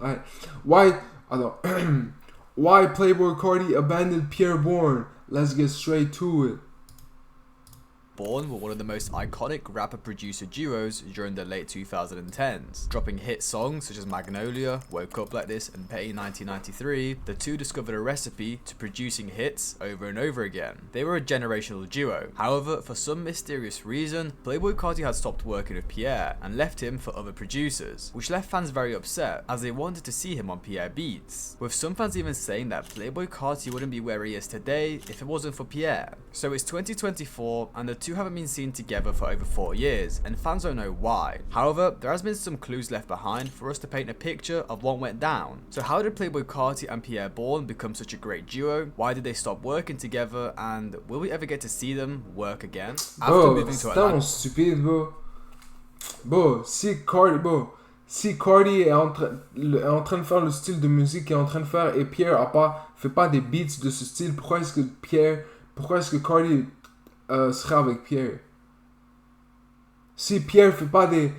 Alright. Why? Attends. Why Playboy Carti abandoned Pierre Bourne? Let's get straight to it. Bourne were one of the most iconic rapper-producer duos during the late 2010s. Dropping hit songs such as Magnolia, Woke Up Like This, and Petty 1993, the two discovered a recipe to producing hits over and over again. They were a generational duo. However, for some mysterious reason, Playboy Carti had stopped working with Pierre and left him for other producers, which left fans very upset as they wanted to see him on Pierre beats, with some fans even saying that Playboy Carti wouldn't be where he is today if it wasn't for Pierre. So it's 2024 and the two haven't been seen together for over 4 years, and fans don't know why. However, there has been some clues left behind for us to paint a picture of what went down. So how did Playboy Carti and Pierre Bourne become such a great duo? Why did they stop working together? And will we ever get to see them work again? Bro, c'est tellement stupide, bro. Bro, si Carti est en train de faire le style de musique qu'il est en train de faire et Pierre fait pas des beats de ce style, pourquoi est-ce que Carti serait avec Pierre? Si Pierre fait pas des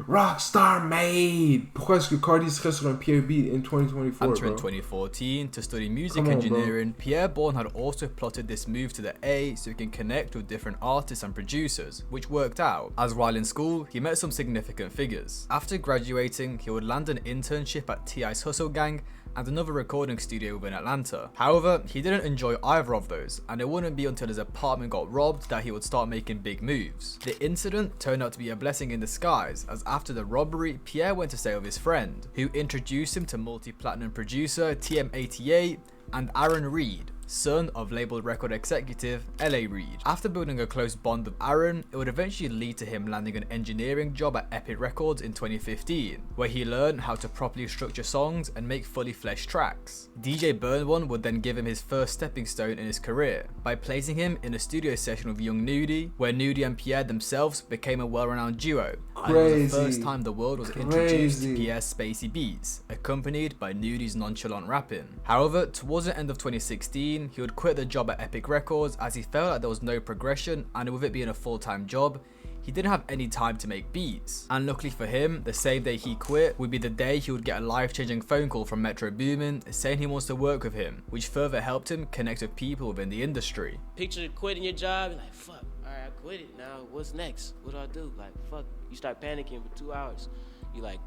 Rockstar Made, pourquoi est-ce que Carti serait sur un Pierre beat in 2024? Entering 2014 to study music engineering, Pierre Bourne had also plotted this move to the A so he can connect with different artists and producers, which worked out, as while in school, he met some significant figures. After graduating, he would land an internship at T.I.'s Hustle Gang and another recording studio within Atlanta. However, he didn't enjoy either of those, and it wouldn't be until his apartment got robbed that he would start making big moves. The incident turned out to be a blessing in disguise, as after the robbery, Pierre went to stay with his friend, who introduced him to multi-platinum producer TM88 and Aaron Reed, son of label record executive L.A. Reid. After building a close bond with Aaron, it would eventually lead to him landing an engineering job at Epic Records in 2015, where he learned how to properly structure songs and make fully fleshed tracks. DJ Bourne would then give him his first stepping stone in his career, by placing him in a studio session with Young Nudie, where Nudie and Pierre themselves became a well-renowned duo. And it was the first time the world was introduced to Pierre's spacey beats, accompanied by Nudie's nonchalant rapping. However, towards the end of 2016, he would quit the job at Epic Records as he felt like there was no progression, and with it being a full-time job, he didn't have any time to make beats. And luckily for him, the same day he quit would be the day he would get a life-changing phone call from Metro Boomin saying he wants to work with him, which further helped him connect with people within the industry. Picture quitting your job, you're like, fuck, alright, I quit it, now what's next? What do I do? Like, fuck, you start panicking for 2 hours. You like,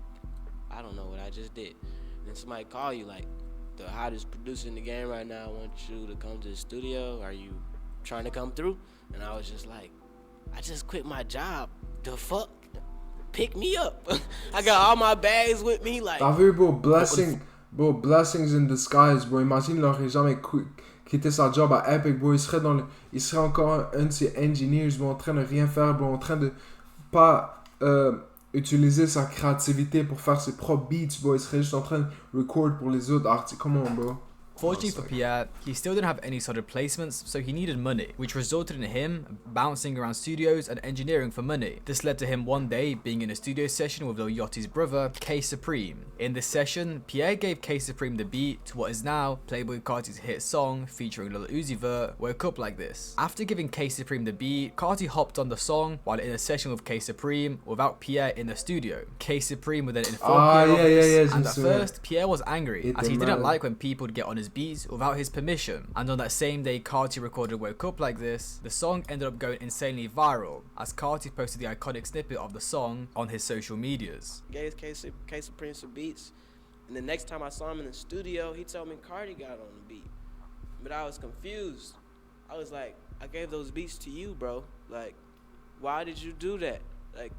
I don't know what I just did. And then somebody call you like, the hottest producer in the game right now, I want you to come to the studio. Are you trying to come through? And I was just like, I just quit my job. The fuck? Pick me up. I got all my bags with me. Like, t'as vu, bro, blessings in disguise, bro. Imagine, il aurait jamais quitté sa job à Epic, bro. Il serait encore un de ces engineers, bro, en train de rien faire, bro, en train de pas utiliser sa créativité pour faire ses propres beats, bro. Il serait juste en train de record pour les autres artistes. Come on, bro. Fortunately for Pierre, he still didn't have any solid placements, so he needed money, which resulted in him bouncing around studios and engineering for money. This led to him one day being in a studio session with Lil Yachty's brother, K Supreme. In this session, Pierre gave K Supreme the beat to what is now Playboy Carti's hit song featuring Lil Uzi Vert, Woke Up Like This. After giving K Supreme the beat, Carti hopped on the song while in a session with K Supreme without Pierre in the studio. K Supreme would then inform Pierre of this, and at first, Pierre was angry as he didn't like when people would get on his beats without his permission. And on that same day Carti recorded Woke Up Like This, the song ended up going insanely viral as Carti posted the iconic snippet of the song on his social medias. Gave K Supreme some beats, and the next time I saw him in the studio, he told me Carti got on the beat. But I was confused. I was like, I gave those beats to you, bro. Like, why did you do that? Like,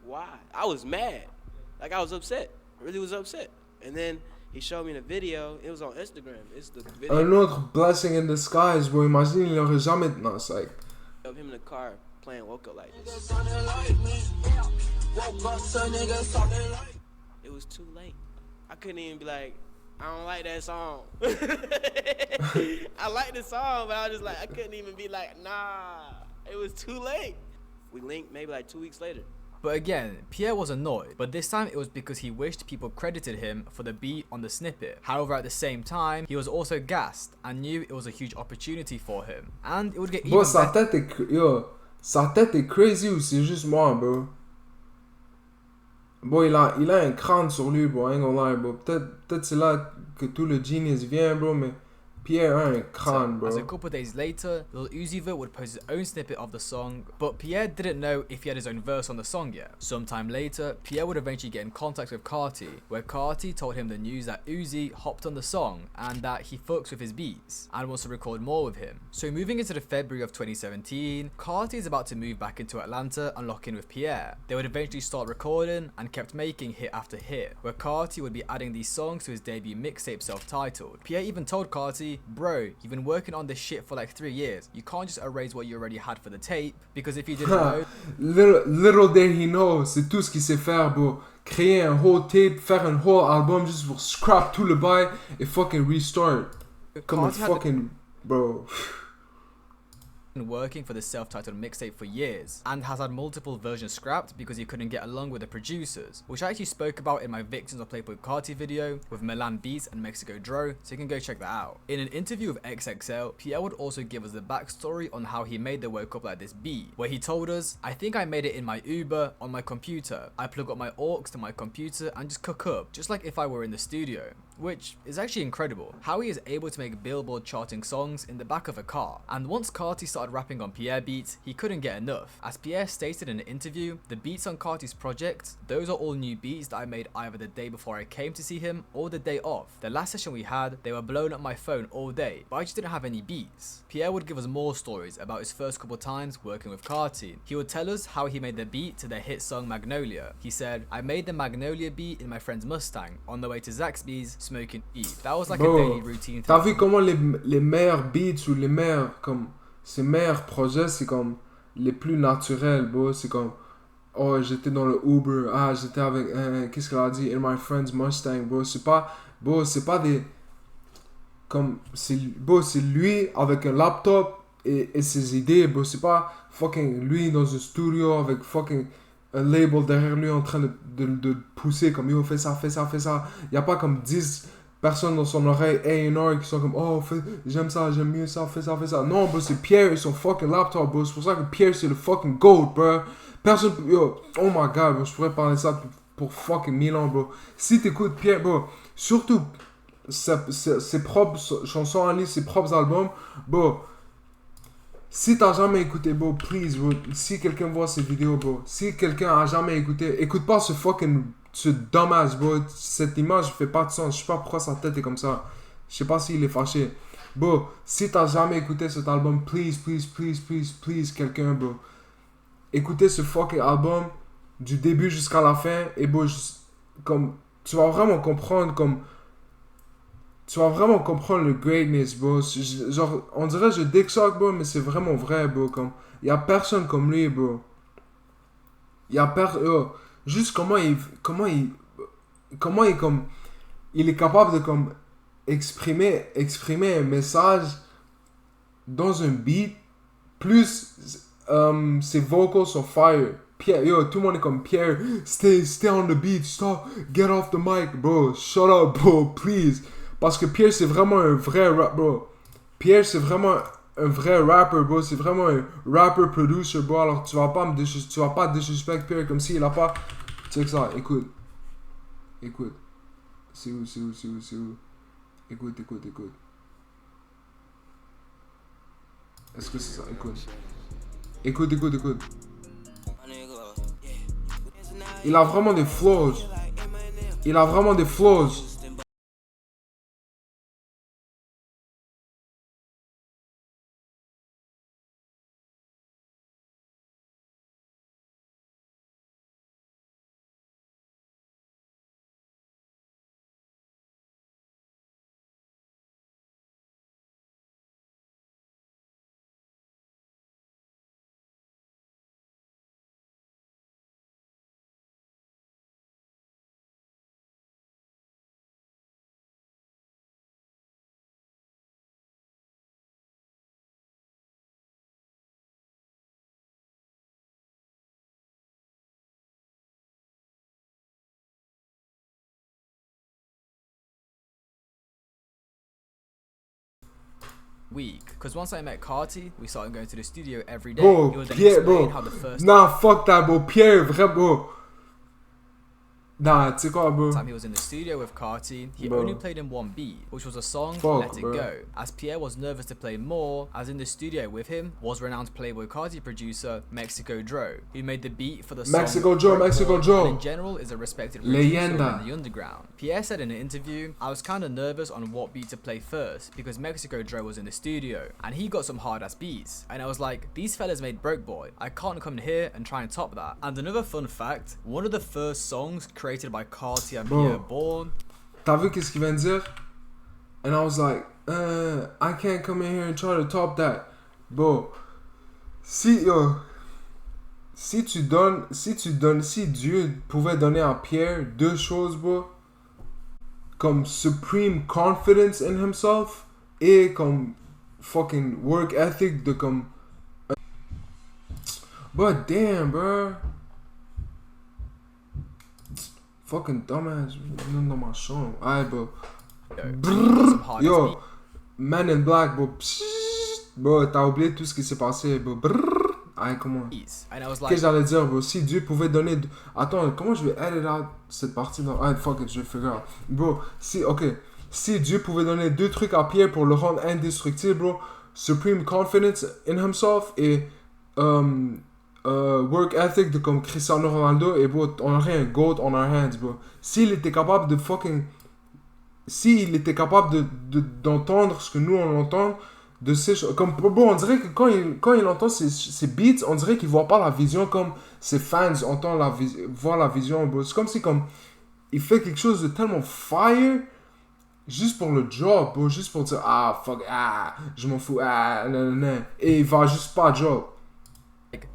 why? I was mad. Like, I was upset. I really was upset. And then he showed me the video. It was on Instagram. It's the video. Un autre blessing in disguise, bro. Imagine, il aurait jamais... Non, c'est like... Of him in the car playing Woke Up Like This. It was too late. I couldn't even be like, I don't like that song. I like the song, but I was just like, I couldn't even be like, nah. It was too late. We linked maybe like 2 weeks later. But again, Pierre was annoyed, but this time it was because he wished people credited him for the beat on the snippet. However, at the same time, he was also gassed and knew it was a huge opportunity for him. And it would get even better. Sa tête est crazy ou c'est juste moi, bro? Bon, il a un crâne sur lui, bro, ain't gonna lie, bro. Peut-être c'est là que tout le genius vient, bro, mais Pierre a un crâne, bro. As a couple days later, Lil Uzi Vert would post his own snippet of the song, but Pierre didn't know if he had his own verse on the song yet. Sometime later, Pierre would eventually get in contact with Carti, where Carti told him the news that Uzi hopped on the song and that he fucks with his beats and wants to record more with him. So moving into the February of 2017, Carti is about to move back into Atlanta and lock in with Pierre. They would eventually start recording and kept making hit after hit, where Carti would be adding these songs to his debut mixtape self-titled. Pierre even told Carti, "Bro, you've been working on this shit for like 3 years. You can't just erase what you already had for the tape, because if you didn't know..." Little did he know, c'est tout ce qu'il sait faire, bro. Créer un whole tape, faire un whole album juste pour scrap tout le bail et fucking restart. Comme un fucking... Bro. Been working for the self-titled mixtape for years and has had multiple versions scrapped because he couldn't get along with the producers, which I actually spoke about in my Victims of Playboy Carti video with Milan Beats and Mexico Dro, so you can go check that out. In an interview with XXL, Pierre would also give us the backstory on how he made the Woke Up Like This beat, where he told us, "I think I made it in my Uber on my computer. I plug up my aux to my computer and just cook up, just like if I were in the studio." Which is actually incredible, how he is able to make Billboard charting songs in the back of a car. And once Carti started rapping on Pierre beats, he couldn't get enough. As Pierre stated in an interview, the beats on Carti's project, those are all new beats that I made either the day before I came to see him or the day off. The last session we had, they were blowing up my phone all day, but I just didn't have any beats. Pierre would give us more stories about his first couple times working with Carti. He would tell us how he made the beat to their hit song Magnolia. He said, "I made the Magnolia beat in my friend's Mustang on the way to Zaxby's smoking weed." That was like a daily routine. T'as vu comment les meilleurs beats ou les meilleurs, comme, ces meilleurs projets, c'est comme les plus naturels, bro. C'est comme, oh, j'étais dans le Uber, ah, j'étais avec, qu'est-ce qu'elle a dit, in my friend's Mustang, bro. C'est pas des, comme, c'est lui avec un laptop et ses idées, bro. C'est pas fucking lui dans un studio avec fucking un label derrière lui en train de pousser comme, yo, fais ça, fais ça, fais ça. Y a pas comme 10 personnes dans son oreille A&R qui sont comme, oh, j'aime ça, j'aime mieux ça, fais ça, fais ça. Non, bro, c'est Pierre et son fucking laptop, bro. C'est pour ça que Pierre, c'est le fucking GOAT, bro. Personne, yo, oh my god, bro, je pourrais parler de ça pour fucking 1000 ans, bro. Si t'écoutes Pierre, bro, surtout ses propres chansons en ligne, ses propres albums, bro. Si t'as jamais écouté, bro, please, bro. Si quelqu'un voit ces vidéos, bro. Si quelqu'un a jamais écouté, écoute pas ce dumbass, bro. Cette image fait pas de sens. Je sais pas pourquoi sa tête est comme ça. Je sais pas s'il est fâché. Bro, si t'as jamais écouté cet album, please, please, please, please, please, quelqu'un, bro. Écoutez ce fucking album du début jusqu'à la fin. Et, bro, comme, tu vas vraiment comprendre, comme, tu vas vraiment comprendre le greatness, bro. Genre, on dirait que je dick suck, bro, mais c'est vraiment vrai, bro. Comme, y a personne comme lui, bro. Y a personne. Juste comment il comme, il est capable de comme exprimer un message dans un beat, plus ses vocals sont fire. Pierre, yo, tout le monde est comme, Pierre, stay on the beat, stop, get off the mic, bro, shut up, bro, please. Parce que Pierre, c'est vraiment un vrai rap, bro. Pierre, c'est vraiment un vrai rapper, bro. C'est vraiment un rapper producer, bro. Alors, tu vas pas disrespect Pierre comme s'il a pas... Check ça, écoute. C'est où? Écoute. Est-ce que c'est ça? Écoute. Il a vraiment des flows. Week, because once I met Carti, we started going to the studio every day. Bro, He would then Pierre, explain bro. how the first... Nah, fuck that, bro. Pierre, vrai, bro. Nah, tu sais quoi, bro? Time he was in the studio with Carti, he only played him one beat, which was a song Let It Go, as Pierre was nervous to play more, as in the studio with him was renowned Playboy Carti producer Mexico Dro, who made the beat for the song Mexico Joe, and in general is a respected producer in the underground. Pierre said in an interview, I was kinda nervous on what beat to play first, because Mexico Dro was in the studio, and he got some hard ass beats, and I was like, these fellas made Broke Boy, I can't come in here and try and top that. And another fun fact, one of the first songs created by Carti and Pierre Bourne. T'as vu qu'est-ce qu'il vient de dire? And I was like, I can't come in here and try to top that. Bro, si Dieu pouvait donner à Pierre deux choses, bro, comme supreme confidence in himself et comme fucking work ethic de comme. But damn, bro. Fucking dumbass, dans ma chambre. Aïe, bro. Yo, Man in Black, bro. Bro, t'as oublié tout ce qui s'est passé, bro. Aïe, comment? Qu'est-ce que j'allais dire, bro? Si Dieu pouvait donner. Attends, comment je vais edit out cette partie-là? Aïe, fuck it, je vais figure out. Bro, si Dieu pouvait donner deux trucs à Pierre pour le rendre indestructible, bro. Supreme confidence in himself et. Work ethic de comme Cristiano Ronaldo et bro, on aurait un GOAT on our hands, bro. S'il était capable d'entendre ce que nous on entend de ces choses, comme bro, on dirait que quand il entend ces beats, on dirait qu'il voit pas la vision comme ses fans voient la vision, bro. C'est comme si comme il fait quelque chose de tellement fire juste pour le job, bro, juste pour dire fuck, je m'en fous, nanana, et il va juste pas job.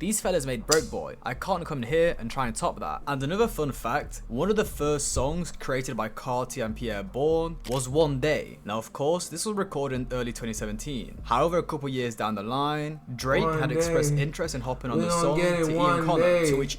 These fellas made Broke Boy, I can't come in here and try and top that. And another fun fact, one of the first songs created by Carti and Pierre Bourne was One Day. Now of course, this was recorded in early 2017. However, a couple years down the line, Drake had expressed interest in hopping on the song to Ian Connor, to which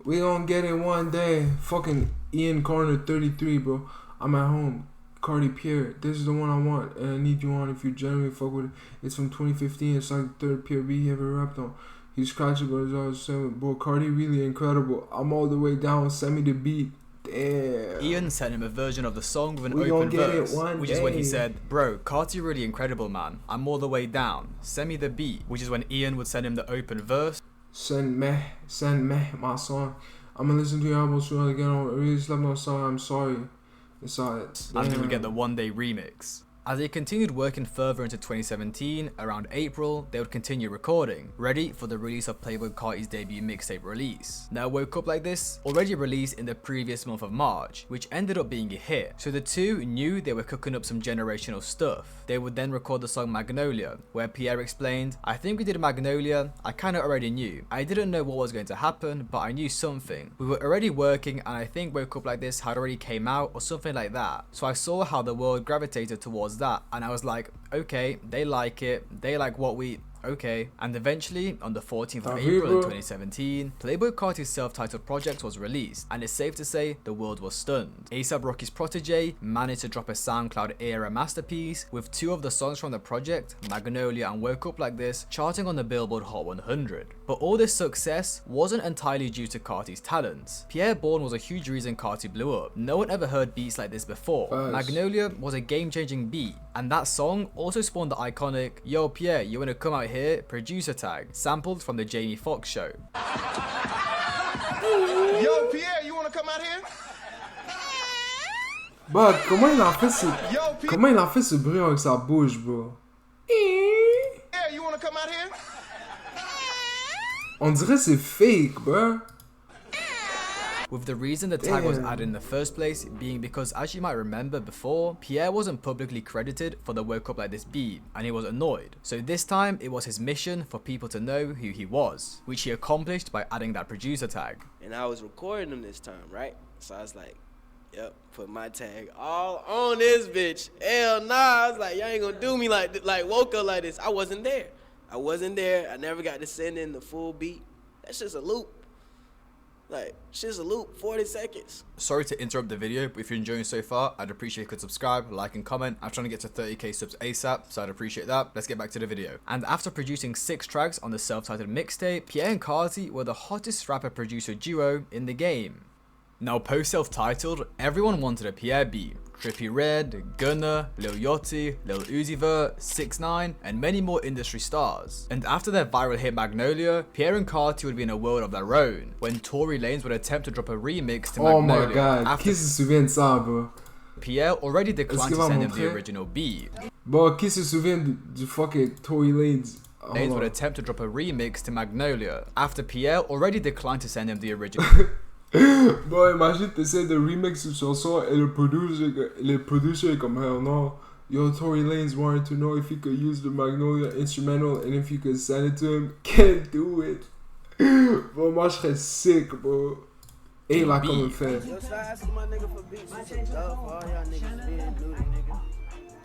we gon' get it one day. Fucking Ian Connor 33, bro. I'm at home. Carti Pierre, this is the one I want, and I need you on if you genuinely fuck with it. It's from 2015. It's like the third Pierre beat he ever rapped on. He's scratchy, but it's always saying, bro, Carti really incredible. I'm all the way down. Send me the beat. Damn. Ian sent him a version of the song with an open verse, which is when he said, bro, Carti really incredible, man. I'm all the way down. Send me the beat, which is when Ian would send him the open verse. Send me my song. I'm gonna listen to your album soon again. I really slept on song. I'm sorry. And we would get the One Day remix. As they continued working further into 2017, around April, they would continue recording, ready for the release of Playboy Carti's debut mixtape release. Now Woke Up Like This, already released in the previous month of March, which ended up being a hit, so the two knew they were cooking up some generational stuff. They would then record the song Magnolia, where Pierre explained, I think we did Magnolia, I kinda already knew. I didn't know what was going to happen, but I knew something. We were already working and I think Woke Up Like This had already came out or something like that. So I saw how the world gravitated towards that and I was like, okay, they like it, they like what we okay. And eventually, on the 14th of April in 2017, Playboy Carti's self-titled project was released, and it's safe to say the world was stunned. A$AP Rocky's protege managed to drop a SoundCloud era masterpiece, with two of the songs from the project, Magnolia and Woke Up Like This, charting on the Billboard Hot 100. But all this success wasn't entirely due to Carti's talents. Pierre Bourne was a huge reason Carti blew up. No one ever heard beats like this before. Magnolia was a game-changing beat, and that song also spawned the iconic "Yo Pierre, you wanna come out here?" producer tag, sampled from the Jamie Foxx show. Yo Pierre, you wanna come out here? Bah, comment il a fait ce bruit avec sa bouche, bro? Pierre, you wanna come out here? On dirait c'est fake, bro. With the reason the tag was added in the first place being because, as you might remember before, Pierre wasn't publicly credited for the Woke Up Like This beat, and he was annoyed. So this time, it was his mission for people to know who he was, which he accomplished by adding that producer tag. And I was recording him this time, right? So I was like, yep, put my tag all on this bitch. Hell nah, I was like, y'all ain't gonna do me like Woke Up Like This. I wasn't there. I never got to send in the full beat. That's just a loop. Like, shit's a loop, 40 seconds. Sorry to interrupt the video, but if you're enjoying so far, I'd appreciate if you could subscribe, like and comment. I'm trying to get to 30k subs ASAP, so I'd appreciate that. Let's get back to the video. And after producing 6 tracks on the self-titled mixtape, Pierre and Carti were the hottest rapper-producer duo in the game. Now post self-titled, everyone wanted a Pierre beat. Trippie Redd, Gunna, Lil Yachty, Lil Uzi Vert, 6ix9ine, and many more industry stars. And after their viral hit Magnolia, Pierre and Carti would be in a world of their own, when Tory Lanez would attempt to drop a remix to Magnolia. Oh my god, qui se souvient de ça, bro? Pierre already declined to send him the original beat. Bon, qui se souvient du fucking Tory Lanez? Lanez would attempt to drop a remix to Magnolia, after Pierre already declined to send him the original. Bon, imagine t'essaies de remix une chanson et le producer est comme hell no. Yo, Tory Lanez wanted to know if he could use the Magnolia instrumental and if he could send it to him. Can't do it. Bon, moi je serais sick, bro. Et il a comme le fait. Yo, should I ask my nigga for beats and some stuff for all y'all niggas being nudie, nigga?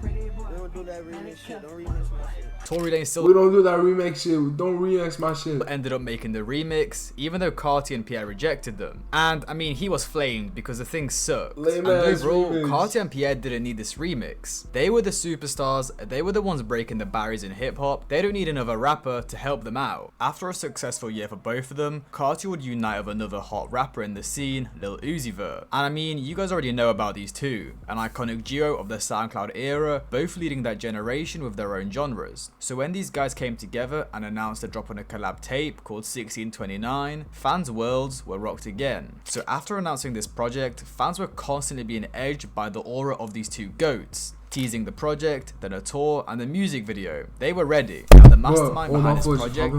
We don't do that remix shit. Don't remix my shit. Tory Lanez still We don't do that remix shit. Don't remix my shit. ended up making the remix, even though Carti and Pierre rejected them. And I mean, he was flamed because the thing sucked. Lame And ass overall, remix. Carti and Pierre didn't need this remix. They were the superstars, they were the ones breaking the barriers in hip hop. They don't need another rapper to help them out. After a successful year for both of them, Carti would unite with another hot rapper in the scene, Lil Uzi Vert. And I mean, you guys already know about these two, an iconic duo of the SoundCloud era, both leading that generation with their own genres. So when these guys came together and announced they're dropping a collab tape called 1629, fans' worlds were rocked again. So after announcing this project, fans were constantly being edged by the aura of these two goats, teasing the project, then a tour, and the music video. They were ready. Now the mastermind behind this project.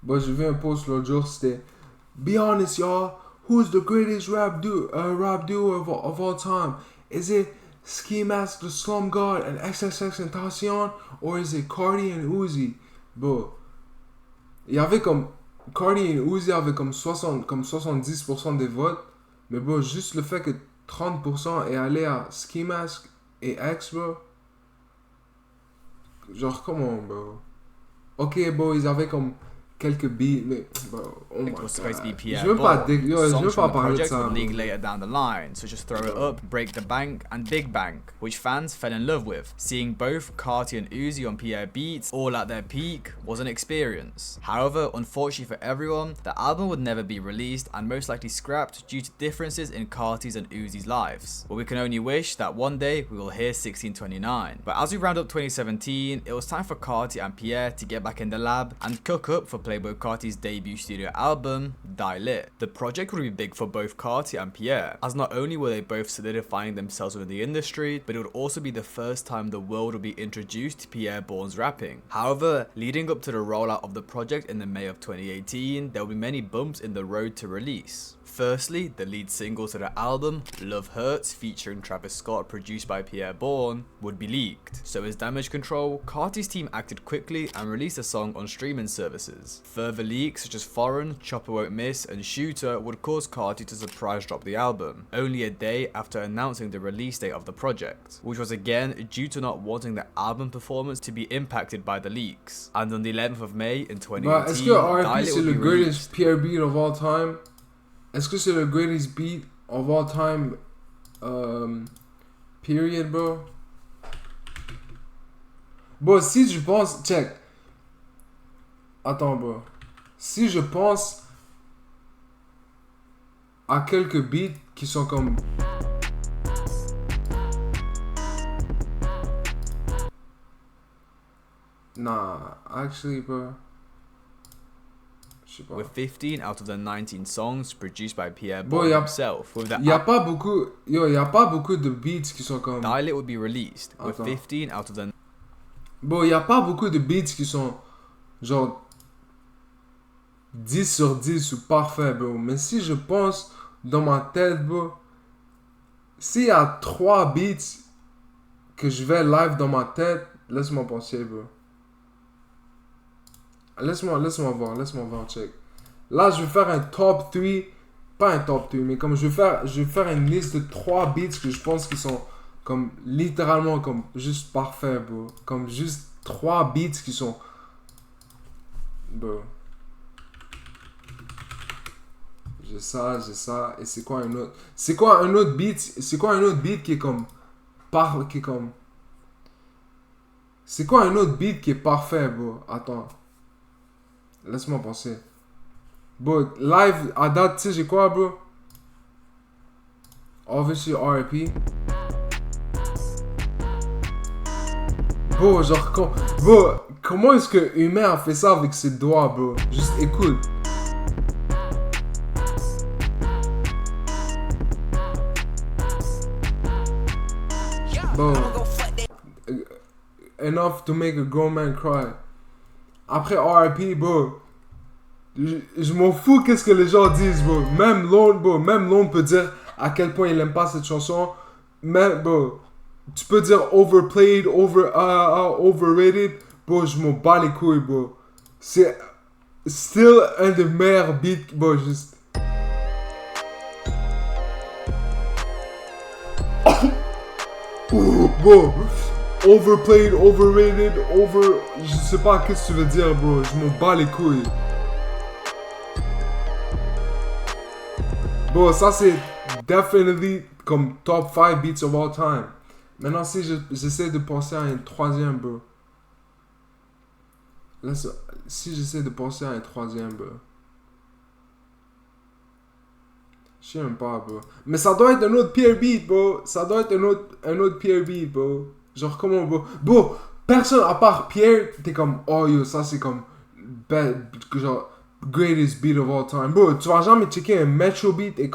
But je vais un post l'autre jour, c'était be honest, y'all. Who's the greatest rap duo of all time? Is it Ski Mask, the Slum God, and XXXTentacion, or is it Carti and Uzi? Bro, il y avait comme Carti et Uzi avaient comme 70% des votes, mais bro, juste le fait que 30% est allé à Ski Mask et X, bro. Genre, comment, bro? Ok, bro, ils avaient comme quelques beats, mais bro, oh my It was supposed to be god. Pierre Je veux pas, Bourne. je veux Songs pas from the parler de project ça. would leak later down the line, such as Throw It Up, Break the Bank, and Big Bank, which fans fell in love with. Seeing both Carti and Uzi on Pierre beats, all at their peak, was an experience. However, unfortunately for everyone, the album would never be released and most likely scrapped due to differences in Carti's and Uzi's lives. But we can only wish that one day we will hear 1629. But as we round up 2017, it was time for Carti and Pierre to get back in the lab and cook up for Playboi Carti's debut studio album, Die Lit. The project would be big for both Carti and Pierre, as not only were they both solidifying themselves within the industry, but it would also be the first time the world would be introduced to Pierre Bourne's rapping. However, leading up to the rollout of the project in the May of 2018, there will be many bumps in the road to release. Firstly, the lead single to the album, Love Hurts, featuring Travis Scott, produced by Pierre Bourne, would be leaked. So as damage control, Carti's team acted quickly and released the song on streaming services. Further leaks such as Foreign, Chopper Won't Miss, and Shooter would cause Carti to surprise drop the album, only a day after announcing the release date of the project, which was again due to not wanting the album performance to be impacted by the leaks. And on the 11th of May in 2018, Bah, est-ce que R.I.P. c'est would le be greatest released. Pierre beat of all time? Est-ce que c'est le greatest beat of all time? Period, bro. Bro, si je pense... Check. Attends, bro. Si je pense à quelques beats qui sont comme... Nah, actually, bro. Je sais pas. With 15 out of the 19 songs produced by Pierre Bon, Bourne y a- himself, with the Y a pas beaucoup... Yo, y a pas beaucoup de beats qui sont comme... Die Lit would be released, with Attends. 15 out of the Bon, y a pas beaucoup de beats qui sont genre 10 sur 10 ou parfait, bro. Mais si je pense dans ma tête, bro, s'il y a 3 beats que je vais live dans ma tête, laisse-moi penser, bro. Laisse-moi voir, check. Là, je vais faire un top 3, pas un top 3, mais comme je vais faire une liste de 3 beats que je pense qui sont comme littéralement comme juste parfait, bro. Comme juste 3 beats qui sont bro. J'ai ça et c'est quoi un autre? C'est quoi un autre beat? C'est quoi un autre beat qui est comme c'est quoi un autre beat qui est parfait, bro? Attends. Laisse-moi penser. Bro, live à date, tu sais j'ai quoi, bro? Obviously, R.I.P. Bro, genre, bro, comment est-ce que Humain a fait ça avec ses doigts, bro? Juste écoute. Bro, enough to make a grown man cry. Après R.I.P. bro, je m'en fous qu'est-ce que les gens disent, bro. Même Lone peut dire à quel point il aime pas cette chanson. Mais bro, tu peux dire overplayed, overrated, bro, je m'en bats les couilles, bro. C'est still un des meilleurs beats, bro, juste. Bro, overplayed, overrated, je sais pas qu'est-ce que tu veux dire, bro. Je m'en bats les couilles. Bro, ça c'est definitely comme top 5 beats of all time. Maintenant, si j'essaie de penser à un troisième, bro. Si j'essaie de penser à un troisième, bro. Je sais même pas, bro. Mais ça doit être un autre Pierre beat, bro. Ça doit être un autre Pierre beat, bro. Genre, comment, bro? Bro, personne à part Pierre, t'es comme, oh yo, ça c'est comme, genre, greatest beat of all time. Bro, tu vas jamais checker un Metro beat et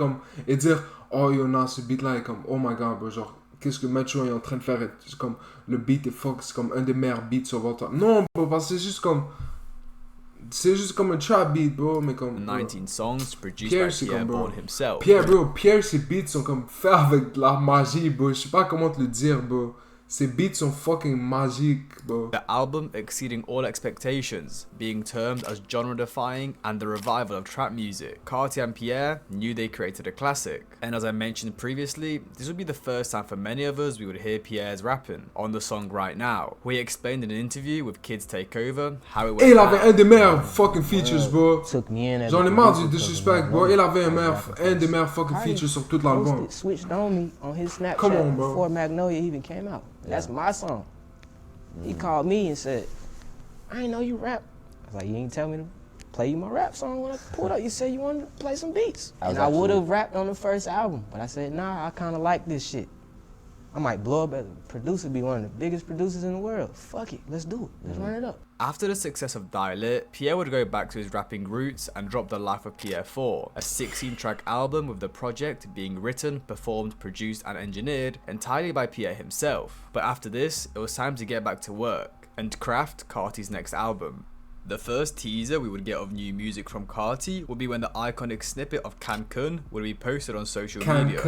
dire, oh yo, non, ce beat là est comme, oh my god, bro. Genre, qu'est-ce que Metro est en train de faire? C'est comme, le beat est fuck, c'est comme un des meilleurs beats of all time. Non, bro, parce que c'est juste comme un trap beat, bro, mais comme... 19 songs produced Pierre, by Pierre Bourne himself. Pierre, ses beats sont comme faits avec de la magie, bro. Je sais pas comment te le dire, bro. Ses beats sont fucking magiques, bro. The album exceeding all expectations, being termed as genre-defying and the revival of trap music. Carti and Pierre knew they created a classic. And as I mentioned previously, this would be the first time for many of us we would hear Pierre's rapping on the song Right Now, where he explained in an interview with Kids Take Over how it went. Et il avait un des meilleurs fucking features, bro. Took me in. J'en ai marre du disrespect, bro. Il avait un des meilleurs fucking features sur tout l'album. Switched on me on his Snapchat Come on, bro. before Magnolia even came out. That's my song. He called me and said, I ain't know you rap. I was like, you ain't tell me to play you my rap song when I pulled up. You said you wanted to play some beats. And I would have rapped on the first album, but I said, nah, I kind of like this shit. I might blow up as a producer, be one of the biggest producers in the world. Fuck it, let's do it. Let's run it up. After the success of Dial It, Pierre would go back to his rapping roots and drop The Life of Pierre 4, a 16-track album with the project being written, performed, produced and engineered entirely by Pierre himself. But after this, it was time to get back to work and craft Carti's next album. The first teaser we would get of new music from Carti would be when the iconic snippet of Cancun would be posted on social media.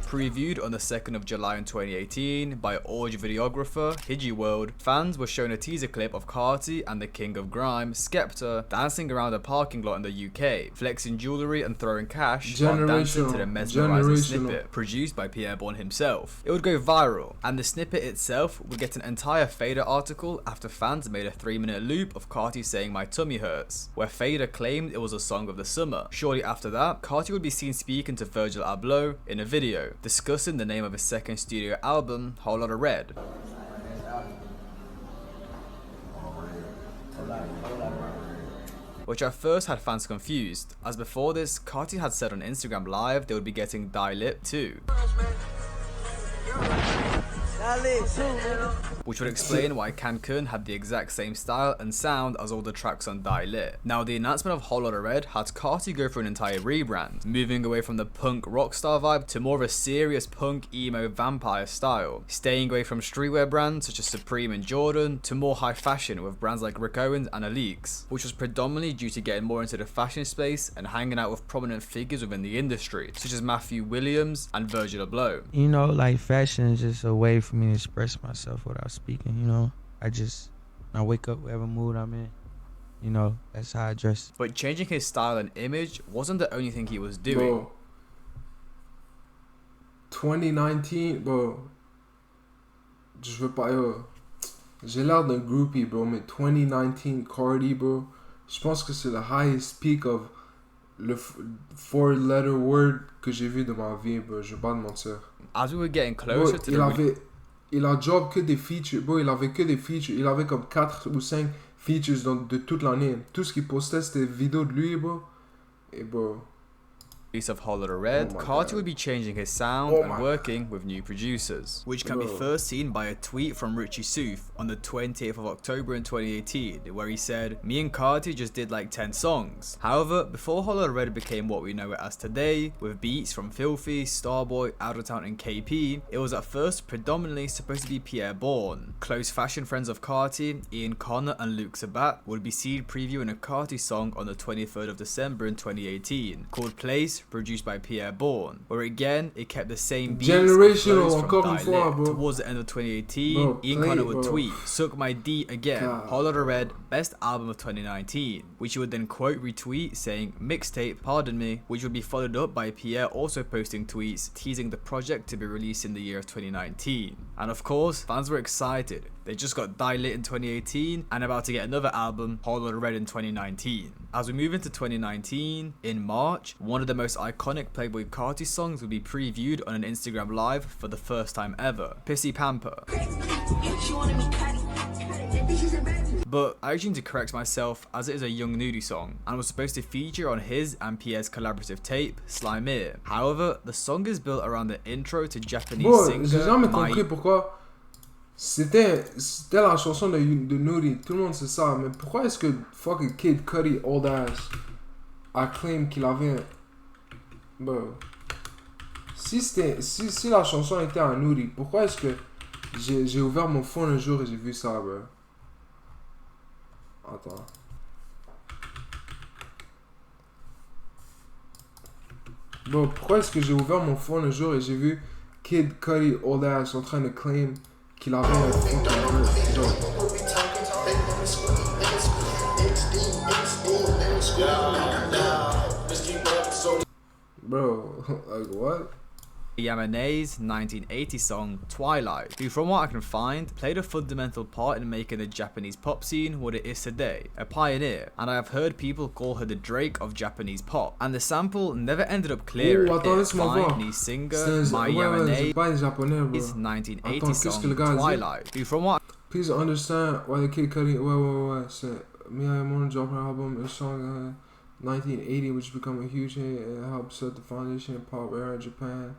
Previewed on the 2nd of July in 2018 by Orge videographer Hiji World, fans were shown a teaser clip of Carti and the King of Grime, Skepta, dancing around a parking lot in the UK, flexing jewellery and throwing cash while dancing to the mesmerising snippet, produced by Pierre Bourne himself. It would go viral, and the snippet itself would get an entire Fader article after fans made a 3-minute loop of Carti saying "My tummy hurts," where Fader claimed it was a song of the summer. Shortly after that, Carti would be seen speaking to Virgil Abloh in a video, discussing the name of his second studio album, Whole Lotta Red. Which at first had fans confused, as before this, Carti had said on Instagram Live they would be getting Die Lit too. Which would explain why Cancun had the exact same style and sound as all the tracks on Die Lit. Now the announcement of Whole Lotta Red had Carti go for an entire rebrand, moving away from the punk rockstar vibe to more of a serious punk emo vampire style, staying away from streetwear brands such as Supreme and Jordan to more high fashion with brands like Rick Owens and Alix, which was predominantly due to getting more into the fashion space and hanging out with prominent figures within the industry, such as Matthew Williams and Virgil Abloh. You know, like fashion is just a way for me to express myself without speaking, you know. I wake up whatever mood I'm in, you know, that's how I dress. But changing his style and image wasn't the only thing he was doing. Bro, 2019, bro, je veux pas, j'ai l'air d'un groupie, bro, mais 2019 Carti, bro, je pense que c'est le highest peak of le 4-letter word que j'ai vu de ma vie, bro, je vais pas te mentir. As we were getting closer to il a job que des features, bro, il avait que des features, il avait comme 4 ou 5 features de toute l'année. Tout ce qu'il postait c'était des vidéos de lui, bro. Et bro. release of Holler the Red, Carti would be changing his sound and working with new producers, which can be first seen by a tweet from Richie Sooth on the 28th of October in 2018, where he said, "Me and Carti just did like 10 songs." However, before Holler the Red became what we know it as today, with beats from Filthy, Starboy, Out of Town and KP, it was at first predominantly supposed to be Pierre Bourne. Close fashion friends of Carti, Ian Connor and Luke Sabat, would be seen previewing a Carti song on the 23rd of December in 2018, called Place, produced by Pierre Bourne, where again it kept the same beats Generational, from encore une fois, bro. Towards the end of 2018, Ian Connor would tweet, "Suck my D again, Holler the Red, best album of 2019," which he would then quote retweet saying, "Mixtape, pardon me," which would be followed up by Pierre also posting tweets teasing the project to be released in the year of 2019. And of course, fans were excited. They just got Die Lit in 2018 and about to get another album, Holler the Red, in 2019. As we move into 2019, in March, one of the most iconic Playboy Carti songs will be previewed on an Instagram Live for the first time ever, Pissy Pamper. But I actually need to correct myself, as it is a Young Nudie song and was supposed to feature on his and Pierre's collaborative tape, Slimeer. However, the song is built around the intro to Japanese singer. J'ai jamais compris pourquoi c'était la chanson de Nudie, tout le monde sait ça, mais pourquoi est-ce que fucking Kid Cudi old ass a claim qu'il avait, bro, si la chanson était un Nudie, pourquoi est-ce que j'ai ouvert mon phone un jour et j'ai vu ça, bro? Attends. Bon, pourquoi est-ce que j'ai ouvert mon phone un jour et j'ai vu Kid Cudi old ass en train de claim qu'il avait un fucking genre. Bro, like what? Yamane's 1980 song Twilight, who from what I can find played a fundamental part in making the Japanese pop scene what it is today, a pioneer, and I have heard people call her the Drake of Japanese pop, and the sample never ended up clear. Japanese singer My Yamane's 1980 song Twilight, who from what please understand why the Kid Cudi wait said Mia Moon dropped her album a song 1980 which became a huge hit and helped set the foundation of pop era in Japan.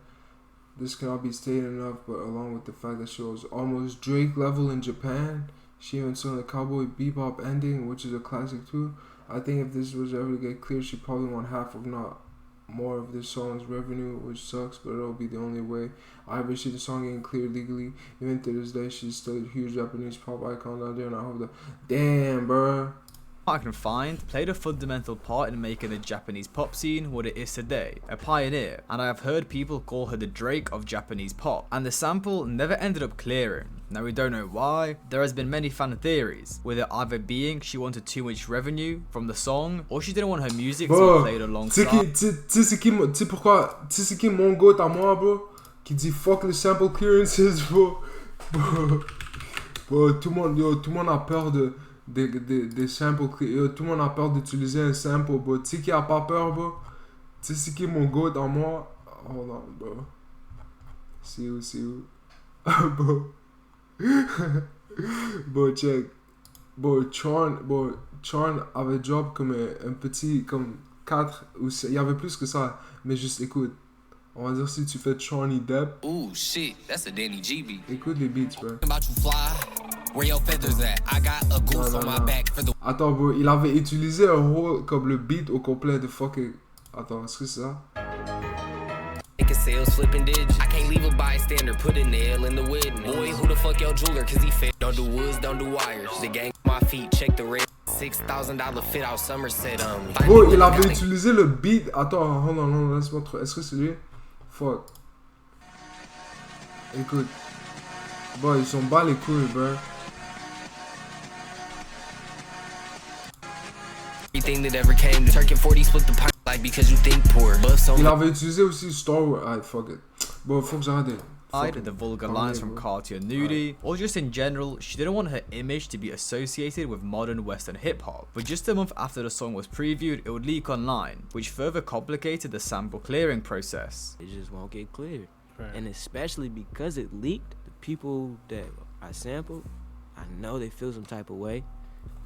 This cannot be stated enough, but along with the fact that she was almost Drake level in Japan, she even sung the Cowboy Bebop ending, which is a classic too. I think if this was ever to get clear, she probably won half, if not more, of this song's revenue, which sucks, but it'll be the only way I ever see the song getting cleared legally. Even to this day, she's still a huge Japanese pop icon out there, and I hope that. Damn, bruh. I can find played a fundamental part in making the Japanese pop scene what it is today, a pioneer, and I have heard people call her the Drake of Japanese pop, and the sample never ended up clearing. Now we don't know why. There has been many fan theories, with it either being she wanted too much revenue from the song, or she didn't want her music to be played alongside. Tu sais pourquoi? Tu sais qui mon goat à moi, bro? Qui dit fuck les sample clearances, bro. Bro, tout le monde a peur des samples, tout le monde a peur d'utiliser un sample, bro. Tu sais qui a pas peur, bro? Tu sais qui est mon goat en moi? Hold on, bro. See you. Bro. Bro, check. Bro, Charn avait drop comme un petit, comme 4, ou il y avait plus que ça, mais juste écoute. On va dire si tu fais Charny Depp. Ooh, shit, that's a Danny G beat. Écoute les beats, bro. About you fly. Where your feathers at? I got a goose on my back for the. Attends, bro, il avait utilisé un whole comme le beat au complet de fucking. Attends, est-ce que c'est ça? Make a sales flipping digit. I can't leave a bystander, put a nail in the witness. Boy, who the fuck your jeweler? Cause he fit. Don't do woods, don't do wires. The gang on my feet, check the rate. $6,000 fit out Somerset. Bro, il avait utilisé le beat. Attends, hold on, laisse-moi trop. Est-ce que c'est lui? Fuck. Écoute. Bon, ils sont bas les couilles, bro. Everything that ever came to Turkey 40 split the pie like because you think poor. Il avait utilisé aussi Star Wars. Ah, fuck it. Bon, faut que j'arrête. The vulgar lines from Carti and Nudie, or just in general, she didn't want her image to be associated with modern Western hip-hop. But just a month after the song was previewed, it would leak online, which further complicated the sample clearing process. It just won't get cleared. Right. And especially because it leaked, the people that I sampled, I know they feel some type of way,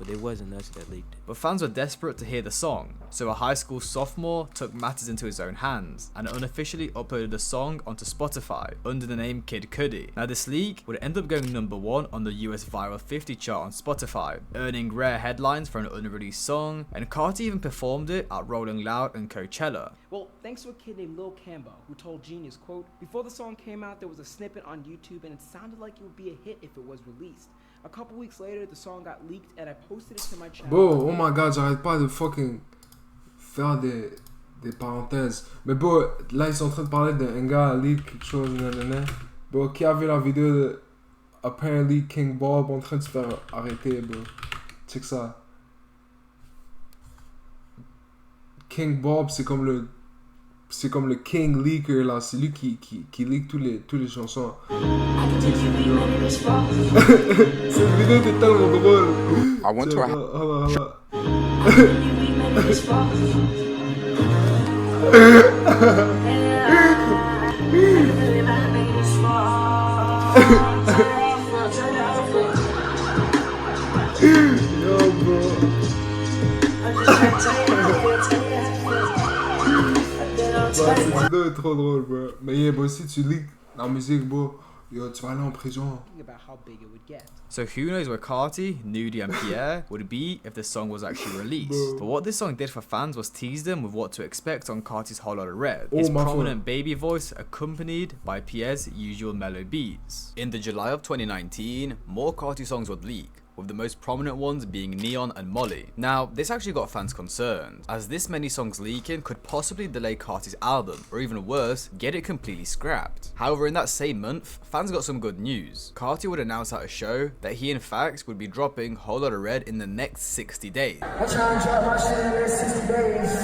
but it wasn't us that leaked it. But fans were desperate to hear the song, so a high school sophomore took matters into his own hands and unofficially uploaded the song onto Spotify under the name Kid Cudi. Now this leak would end up going #1 on the US Viral 50 chart on Spotify, earning rare headlines for an unreleased song, and Carti even performed it at Rolling Loud and Coachella. Well, thanks to a kid named Lil Cambo, who told Genius, quote, "Before the song came out, there was a snippet on YouTube and it sounded like it would be a hit if it was released. A couple weeks later, the song got leaked and I posted it to my channel." Bro, oh my god, j'arrête pas de fucking faire des parenthèses. Mais bro, là ils sont en train de parler d'un gars leak quelque chose, nanana. Bro, qui a vu la vidéo de apparently King Bob en train de se faire arrêter, bro? Check ça. King Bob, c'est comme le King Leaker là, c'est lui qui leak tous les chansons. Check cette vidéo. Cette vidéo était tellement drôle. I went to a Yo, bro. Cette vidéo est trop drôle, bro. Mais yeah, bro, si tu leaks la musique, bro, yo, tu vas aller en prison. So who knows where Carti, Nudie and Pierre would be if the song was actually released. But what this song did for fans was tease them with what to expect on Carti's Whole Lotta Red. His prominent baby voice accompanied by Pierre's usual mellow beats. In the July of 2019, more Carti songs would leak, with the most prominent ones being Neon and Molly. Now, this actually got fans concerned, as this many songs leaking could possibly delay Carti's album, or even worse, get it completely scrapped. However, in that same month, fans got some good news. Carti would announce at a show that he in fact would be dropping Whole Lotta Red in the next 60 days. I try and drop my shit in the next 60 days.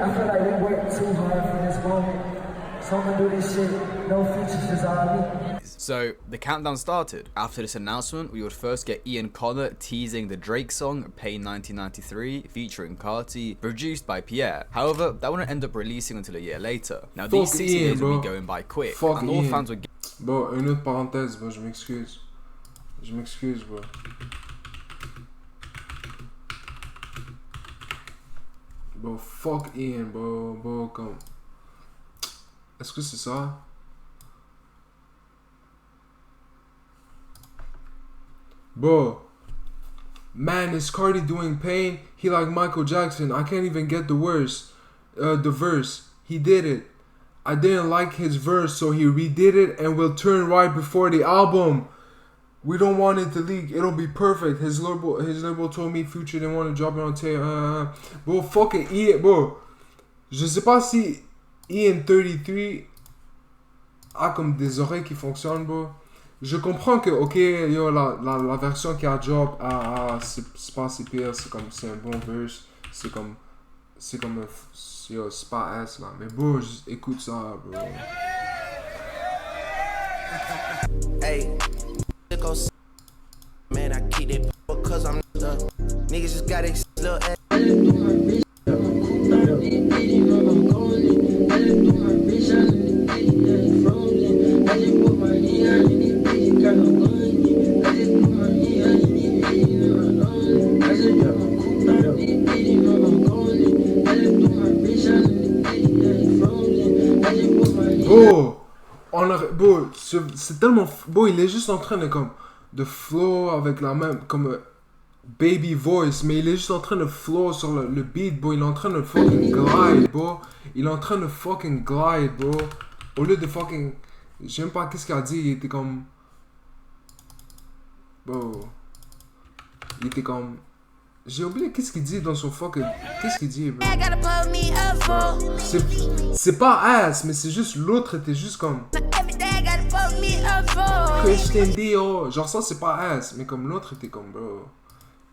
I feel like we worked too hard for this moment. So I'm gonna do this shit, no features, just all me. So the countdown started. After this announcement, we would first get Ian Connor teasing the Drake song Pain 1993 featuring Carti, produced by Pierre. However, that wouldn't end up releasing until a year later. Now these 60 days would be going by quick, and all fans would get... Bon, une autre parenthèse, bro, je m'excuse. Je m'excuse, bro. Bro, fuck Ian, bro. Bro, comme... Est-ce que c'est ça? Bro, man, is Carti doing Pain? He like Michael Jackson. I can't even get the verse. He did it. I didn't like his verse, so he redid it and will turn right before the album. We don't want it to leak. It'll be perfect. His label told me Future didn't want to drop it on tape. Bro, fucking Ian, bro. Je sais pas si Ian 33 a comme des oreilles qui fonctionnent, bro. Je comprends que, ok, yo, la version qui a drop, c'est pas si pire, c'est un bon verse, c'est comme, yo, c'est pas ass, là. Mais bro, écoute ça, bro. Hey, man, I keep it because I'm niggas just got it little ass. Bro, c'est tellement... Bro, il est juste en train de flow avec la même... Comme baby voice, mais il est juste en train de flow sur le beat, bro. Il est en train de fucking glide, bro. Il est en train de fucking glide, bro. Au lieu de fucking... Je sais même pas qu'est-ce qu'il a dit, il était comme... Bro... Il était comme... J'ai oublié qu'est-ce qu'il dit dans son fucking... Qu'est-ce qu'il dit, bro? C'est pas ass, mais c'est juste... L'autre était juste comme... Christian Dior. Genre ça, c'est pas ass, mais comme l'autre était comme, bro...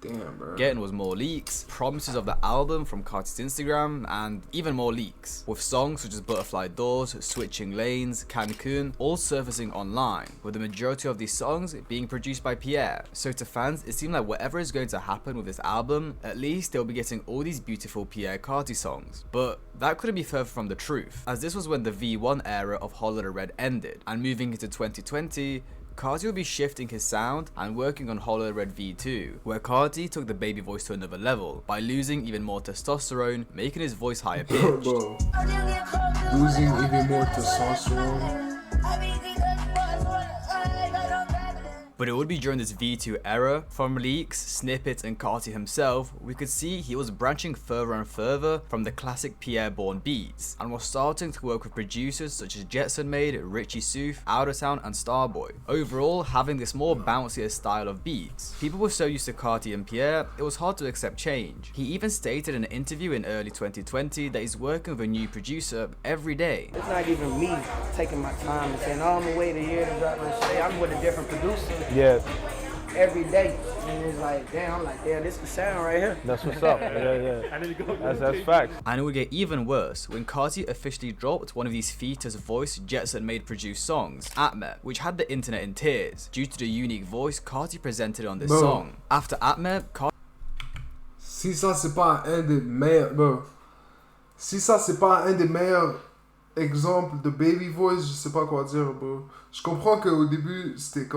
Damn, bro. Getting was more leaks, promises of the album from Carti's Instagram, and even more leaks, with songs such as Butterfly Doors, Switching Lanes, Cancun, all surfacing online, with the majority of these songs being produced by Pierre. So to fans, it seemed like whatever is going to happen with this album, at least they'll be getting all these beautiful Pierre Carti songs. But that couldn't be further from the truth, as this was when the V1 era of Whole Lotta Red ended, and moving into 2020, Carti would be shifting his sound and working on Hollow Red V2, where Carti took the baby voice to another level by losing even more testosterone, making his voice higher pitched. Bro, losing even more testosterone. But it would be during this V2 era, from leaks, snippets, and Carti himself, we could see he was branching further and further from the classic Pierre Bourne beats, and was starting to work with producers such as Jetson Made, Richie Soof, Outertown, and Starboy. Overall, having this more bouncier style of beats. People were so used to Carti and Pierre, it was hard to accept change. He even stated in an interview in early 2020 that he's working with a new producer every day. It's not even me taking my time and saying, oh, I'm gonna wait a year to drop my shit. I'm with a different producer. Yeah. Every day. And it's like, damn, I'm like, damn, this is the sound right here. That's what's up. Yeah. That's facts. And it would get even worse when Carti officially dropped one of these fetus voice Jetson Made produced songs, Atme, which had the internet in tears due to the unique voice Carti presented on this song. After Atme, Carti... Si ça c'est pas un des meilleurs, bro. Si ça c'est pas un des meilleurs exemple de baby voice, je sais pas quoi dire, bro. Je comprends qu'au début c'était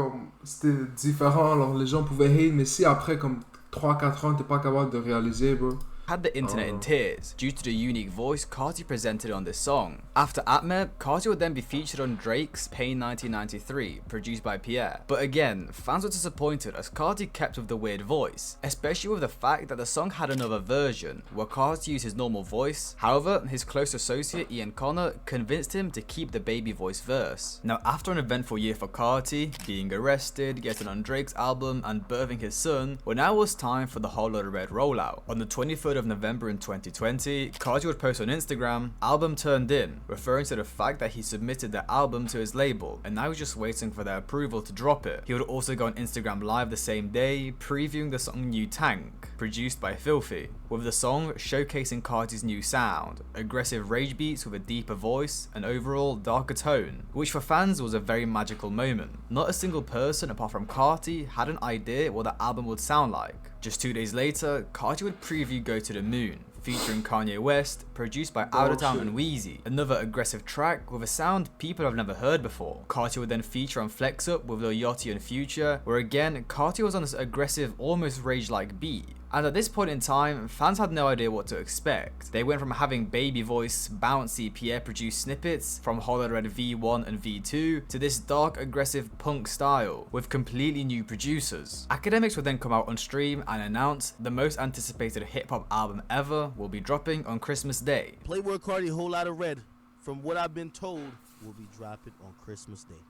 différent, alors les gens pouvaient hate, mais si après comme 3-4 ans t'es pas capable de réaliser, bro. Had the internet in tears due to the unique voice Carti presented on this song. After Atme, Carti would then be featured on Drake's Pain 1993, produced by Pierre. But again, fans were disappointed as Carti kept with the weird voice, especially with the fact that the song had another version where Carti used his normal voice. However, his close associate Ian Connor convinced him to keep the baby voice verse. Now, after an eventful year for Carti, being arrested, getting on Drake's album, and birthing his son, well, now was time for the Whole Lotta Red rollout. On the 23rd of November in 2020, Carti would post on Instagram, "Album turned in," referring to the fact that he submitted the album to his label and now he's just waiting for their approval to drop it. He would also go on Instagram Live the same day, previewing the song New Tank, produced by Filthy, with the song showcasing Carti's new sound, aggressive rage beats with a deeper voice, and overall darker tone, which for fans was a very magical moment. Not a single person apart from Carti had an idea what the album would sound like. Just 2 days later, Carti would preview Go to the Moon, featuring Kanye West, produced by Outertown and Wheezy, another aggressive track with a sound people have never heard before. Carti would then feature on Flex Up with Lil Yachty and Future, where again, Carti was on this aggressive, almost rage-like beat. And at this point in time, fans had no idea what to expect. They went from having baby voice, bouncy Pierre produced snippets from Hollow Red V1 and V2 to this dark aggressive punk style with completely new producers. Academics would then come out on stream and announce the most anticipated hip hop album ever will be dropping on Christmas Day. Playboy Carti, Whole Lotta Red, from what I've been told, will be dropping on Christmas Day.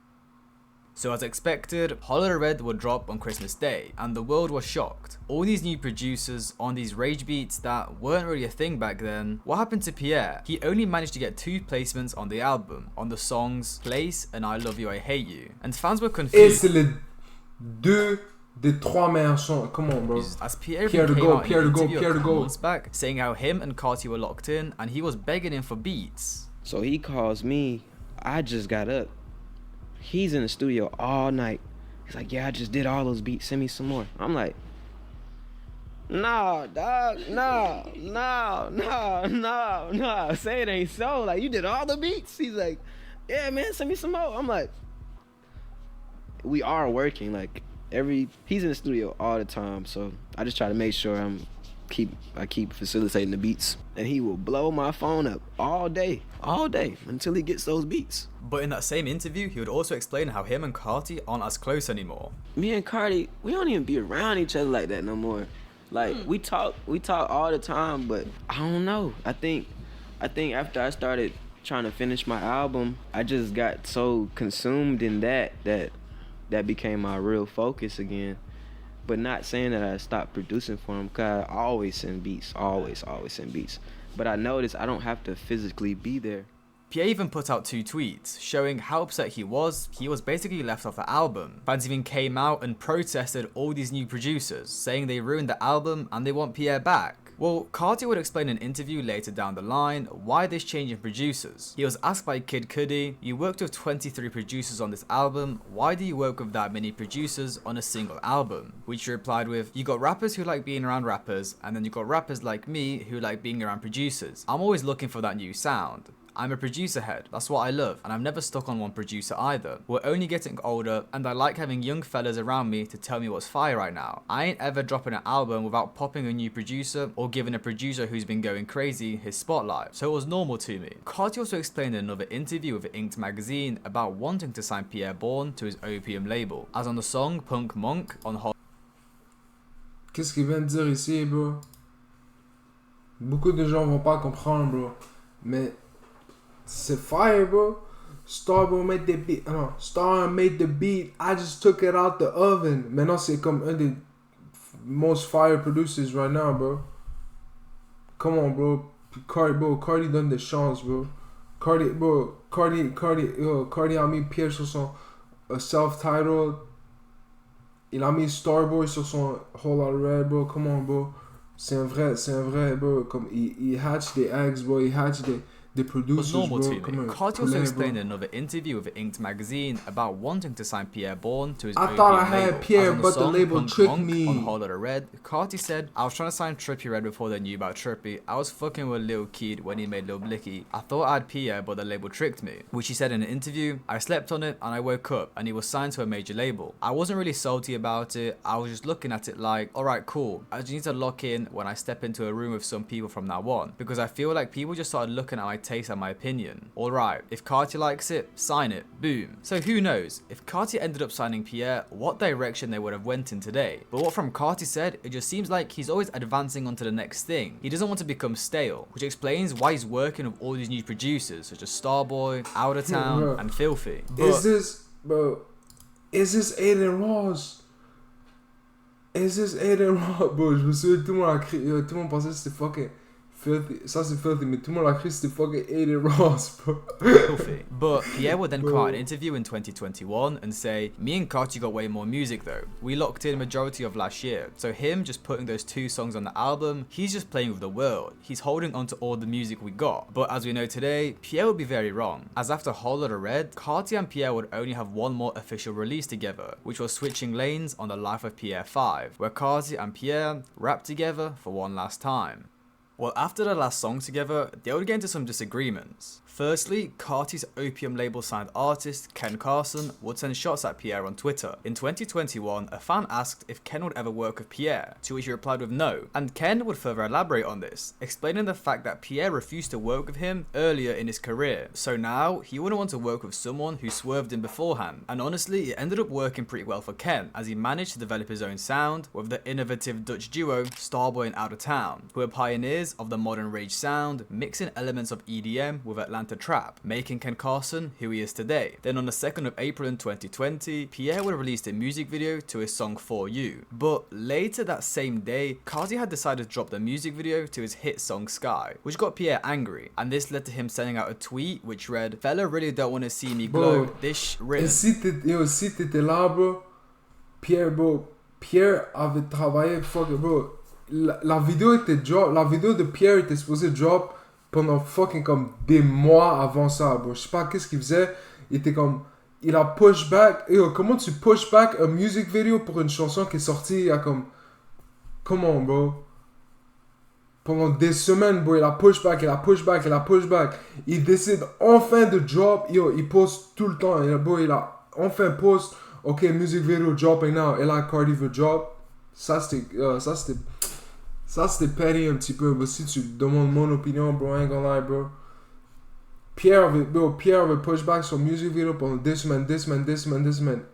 So as expected, Hollow Red would drop on Christmas Day, and the world was shocked. All these new producers on these rage beats that weren't really a thing back then. What happened to Pierre? He only managed to get 2 placements on the album, on the songs Place and I Love You, I Hate You. And fans were confused. Et c'est les 2 des 3 meilleurs sons. Come on, bro. As Pierre to go, Pierre to go, Pierre to go. Months back, saying how him and Carti were locked in, and he was begging him for beats. So he calls me. I just got up. He's in the studio all night. He's like, yeah, I just did all those beats. Send me some more. I'm like, nah, dog, no. Say it ain't so. Like, you did all the beats? He's like, yeah, man, send me some more. I'm like, we are working. Like, he's in the studio all the time. So I just try to make sure I keep facilitating the beats, and he will blow my phone up all day until he gets those beats. But in that same interview, he would also explain how him and Carti aren't as close anymore. Me and Carti, we don't even be around each other like that no more. Like we talk all the time, but I don't know. I think after I started trying to finish my album, I just got so consumed in that became my real focus again. But not saying that I stopped producing for him, because I always send beats, always send beats. But I noticed I don't have to physically be there. Pierre even put out 2 tweets showing how upset he was basically left off the album. Fans even came out and protested all these new producers, saying they ruined the album and they want Pierre back. Well, Carti would explain in an interview later down the line why this change in producers. He was asked by Kid Cudi, "You worked with 23 producers on this album, why do you work with that many producers on a single album?" Which he replied with, "You got rappers who like being around rappers, and then you got rappers like me who like being around producers. I'm always looking for that new sound. I'm a producer head, that's what I love, and I've never stuck on one producer either. We're only getting older, and I like having young fellas around me to tell me what's fire right now. I ain't ever dropping an album without popping a new producer or giving a producer who's been going crazy his spotlight, so it was normal to me. Carti also explained in another interview with Inked magazine about wanting to sign Pierre Bourne to his Opium label, as on the song Punk Monk on Qu'est-ce qu'il vient de dire ici, bro? Beaucoup de gens vont pas comprendre, bro. Mais c'est fire, bro. Star made the beat. Non, Star made the beat. I just took it out the oven. Maintenant, c'est comme un des most fire producers right now, bro. Come on, bro. Carti donne des chances, bro. Carti a mis Pierre sur son self-titled. Il a mis Starboy sur son Whole Lotta Red, bro. Come on, bro. C'est un vrai, bro. Comme il hatch des eggs, bro. Il hatch des producers, normal bro. To me. Carti also explained in another interview with Inked magazine about wanting to sign Pierre Bourne to his I Opium thought I label. had Pierre, but the label Punk tricked Monk me. On Whole Lotta Red, Carti said, I was trying to sign Trippie Redd before they knew about Trippie. I was fucking with Lil Kid when he made Lil Blicky. I thought I had Pierre, but the label tricked me. Which he said in an interview, I slept on it and I woke up and he was signed to a major label. I wasn't really salty about it. I was just looking at it like, alright, cool. I just need to lock in when I step into a room with some people from now on. Because I feel like people just started looking at my taste and my opinion. Alright, if Carti likes it, sign it. Boom. So who knows, if Carti ended up signing Pierre, what direction they would have went in today. But what from Carti said, it just seems like he's always advancing onto the next thing. He doesn't want to become stale, which explains why he's working with all these new producers such as Starboy, Out of Town, and Filthy. But is this Aiden Ross? Is this Aiden Ross? Bro, je me souviens, tout le monde a crié, tout le monde pensait que c'était fucking Filthy. Ça c'est Filthy, mais tout le monde a crié que c'était fucking Aiden Ross, bro. Filthy. But Pierre would then come out an interview in 2021 and say, me and Carti got way more music though. We locked in majority of last year. So him just putting those 2 songs on the album, he's just playing with the world. He's holding on to all the music we got. But as we know today, Pierre would be very wrong. As after Whole Lotta Red, Carti and Pierre would only have one more official release together, which was Switching Lanes on the Life of Pierre 5, where Carti and Pierre rapped together for one last time. Well, after the last song together, they would get into some disagreements. Firstly, Carti's Opium label signed artist Ken Carson would send shots at Pierre on Twitter. In 2021, a fan asked if Ken would ever work with Pierre, to which he replied with no, and Ken would further elaborate on this, explaining the fact that Pierre refused to work with him earlier in his career. So now, he wouldn't want to work with someone who swerved him beforehand, and honestly, it ended up working pretty well for Ken, as he managed to develop his own sound with the innovative Dutch duo Starboy and Out of Town, who are pioneers of the modern rage sound, mixing elements of EDM with Atlanta trap, making Ken Carson who he is today. Then on the 2nd of April in 2020, Pierre would release a music video to his song For You. But later that same day, Carti had decided to drop the music video to his hit song Sky, which got Pierre angry, and this led to him sending out a tweet which read, "Fella really don't want to see me glow, this written." Et si t'étais là, bro, Pierre avait travaillé, fuck it, bro. La vidéo était drop, la vidéo de Pierre était supposée drop pendant fucking comme des mois avant ça, bro. Je sais pas qu'est-ce qu'il faisait. Il était comme, il a push back. Yo, comment tu push back un music video pour une chanson qui est sortie il y a comme, comment, bro? Pendant des semaines, bro, il a push back. Il décide enfin de drop. Yo, il poste tout le temps. Bro, il a enfin post. Ok, music video dropping now. Et là, Carti veut drop. Ça, c'était petty un petit peu. Mais si tu demandes mon opinion, bro, I ain't gonna lie, bro. Pierre avait push back son music video pendant des semaines.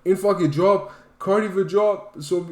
Une fois qu'il drop, Carti veut drop. So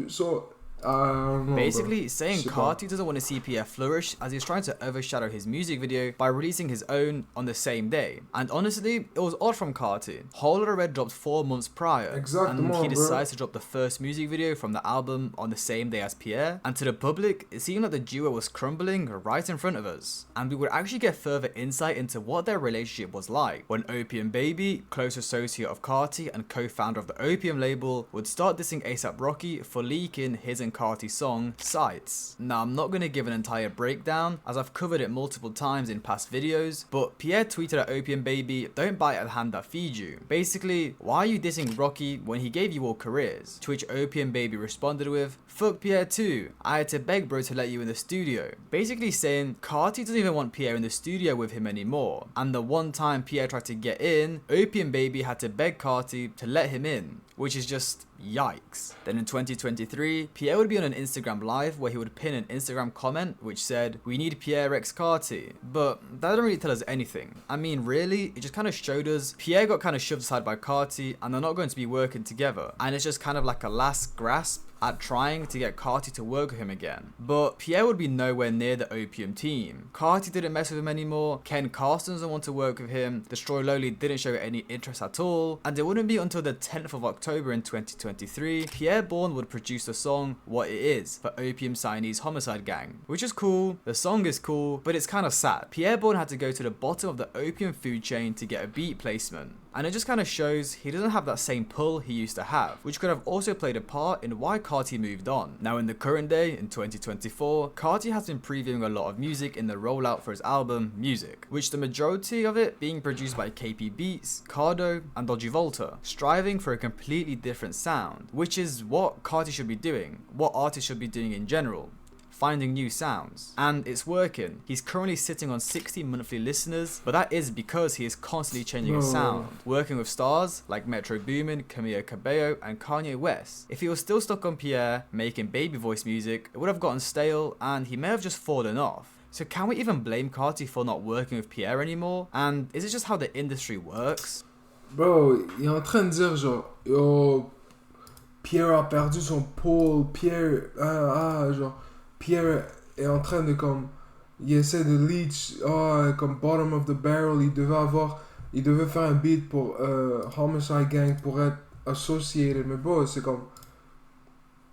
Basically saying Carti doesn't want to see Pierre flourish, as he's trying to overshadow his music video by releasing his own on the same day. And honestly, it was odd from Carti. Whole Lotta Red dropped 4 months prior, and he decides to drop the first music video from the album on the same day as Pierre. And to the public, it seemed like the duo was crumbling right in front of us. And we would actually get further insight into what their relationship was like when Opium Baby, close associate of Carti and co-founder of the Opium label, would start dissing ASAP Rocky for leaking his and and Carti's song, Sights. Now, I'm not going to give an entire breakdown, as I've covered it multiple times in past videos, but Pierre tweeted at Opium Baby, "Don't bite at the hand that feeds you." Basically, why are you dissing Rocky when he gave you all careers? To which Opium Baby responded with, "Fuck Pierre too. I had to beg bro to let you in the studio." Basically saying Carti doesn't even want Pierre in the studio with him anymore. And the one time Pierre tried to get in, Opium Baby had to beg Carti to let him in, which is just yikes. Then in 2023, Pierre would be on an Instagram live where he would pin an Instagram comment which said, "We need Pierre x Carti." But that doesn't really tell us anything. I mean, really, it just kind of showed us Pierre got kind of shoved aside by Carti and they're not going to be working together. And it's just kind of like a last grasp at trying to get Carti to work with him again. But Pierre would be nowhere near the Opium team. Carti didn't mess with him anymore, Ken Carson doesn't want to work with him, Destroy Lowly didn't show any interest at all, and it wouldn't be until the 10th of October in 2023, Pierre Bourne would produce the song What It Is for Opium Siamese Homicide Gang, which is cool, the song is cool, but it's kind of sad. Pierre Bourne had to go to the bottom of the Opium food chain to get a beat placement. And it just kind of shows he doesn't have that same pull he used to have, which could have also played a part in why Carti moved on. Now in the current day, in 2024, Carti has been previewing a lot of music in the rollout for his album, Music, which the majority of it being produced by KP Beats, Cardo, and Dodgy Volta, striving for a completely different sound, which is what Carti should be doing, what artists should be doing in general. Finding new sounds, and it's working. He's currently sitting on 60 monthly listeners, but that is because he is constantly changing his sound, working with stars like Metro Boomin, Camila Cabello, and Kanye West. If he was still stuck on Pierre making baby voice music, it would have gotten stale and he may have just fallen off. So can we even blame Carti for not working with Pierre anymore? And is it just how the industry works? Bro, il est en train de dire genre, yo, Pierre a perdu son pôle, Pierre, genre, Pierre est en train de comme, il essaie de leech, comme bottom of the barrel, il devait faire un beat pour Homicide Gang pour être associated, mais bon, c'est comme,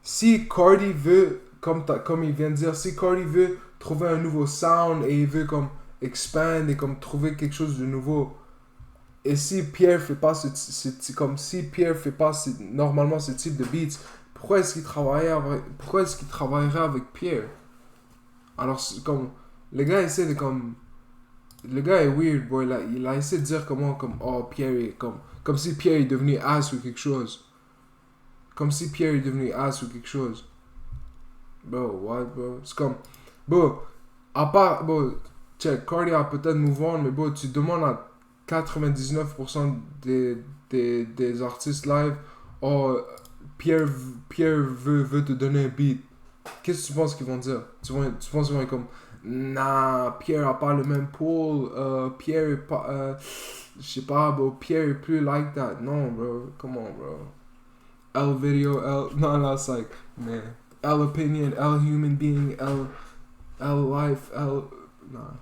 si Carti veut, comme il vient de dire, si Carti veut trouver un nouveau sound et il veut comme expand et comme trouver quelque chose de nouveau, et si Pierre fait pas normalement ce type de beats, pourquoi est-ce qu'il travaillerait avec Pierre? Alors, comme, le gars essaie de comme, le gars est weird, boy, là, il a essayé de dire comment, comme, oh, Pierre est comme si Pierre est devenu ass ou quelque chose. Comme si Pierre est devenu ass ou quelque chose. Bro, what, bro? C'est comme, bro, à part, bro, check, Carti a peut-être move on, mais bro, tu demandes à 99% des artistes live, oh, Pierre veut te donner un beat. Qu'est-ce que tu penses qu'ils vont dire? Tu penses qu'ils vont être comme, nah, Pierre a pas le même pool, Pierre est pas, je sais pas, bro, Pierre est plus like that. Non, bro, come on, bro. L video, no, it's like, man, L opinion, L human being, L life, nah.